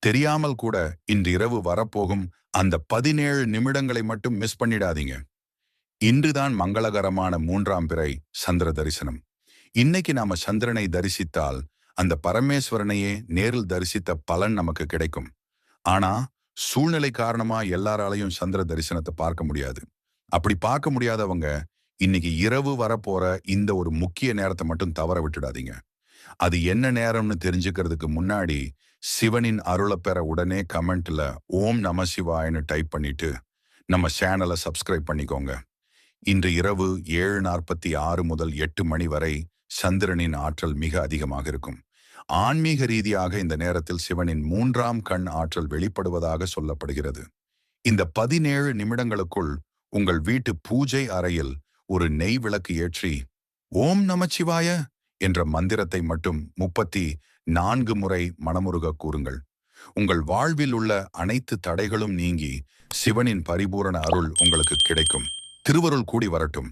தெரியாமல் கூட இன்று இரவு வரப்போகும் அந்த 17 நிமிடங்களை மட்டும் மிஸ் பண்ணிடாதீங்க. இன்றுதான் மங்களகரமான 3ஆம் பிறை சந்திர தரிசனம். இன்னைக்கு நாம சந்திரனை தரிசித்தால் அந்த பரமேஸ்வரனையே நேரில் தரிசித்த பலன் நமக்கு கிடைக்கும். ஆனா சூழ்நிலை காரணமா எல்லாராலையும் சந்திர தரிசனத்தை பார்க்க முடியாது. அப்படி பார்க்க முடியாதவங்க இன்னைக்கு இரவு வரப்போற இந்த ஒரு முக்கிய நேரத்தை மட்டும் தவற விட்டுடாதீங்க. அது என்ன நேரம்னு தெரிஞ்சுக்கிறதுக்கு முன்னாடி சிவனின் அருளை பெற உடனே கமெண்ட்ல ஓம் நம சிவாயன்னு டைப் பண்ணிட்டு நம்ம சேனலை சப்ஸ்கிரைப் பண்ணிக்கோங்க. இன்று இரவு 7:46 முதல் 8 மணி வரை சந்திரனின் ஆற்றல் மிக அதிகமாக இருக்கும். ஆன்மீக ரீதியாக இந்த நேரத்தில் சிவனின் 3ஆம் கண் ஆற்றல் வெளிப்படுவதாக சொல்லப்படுகிறது. இந்த 17 நிமிடங்களுக்குள் உங்கள் வீட்டு பூஜை அறையில் ஒரு நெய் விளக்கு ஏற்றி ஓம் நமச்சிவாய என்ற மந்திரத்தை மட்டும் 34 முறை மனமுருக கூறுங்கள். உங்கள் வாழ்வில் உள்ள அனைத்து தடைகளும் நீங்கி சிவனின் பரிபூரண அருள் உங்களுக்கு கிடைக்கும். திருவருள் கூடி வரட்டும்.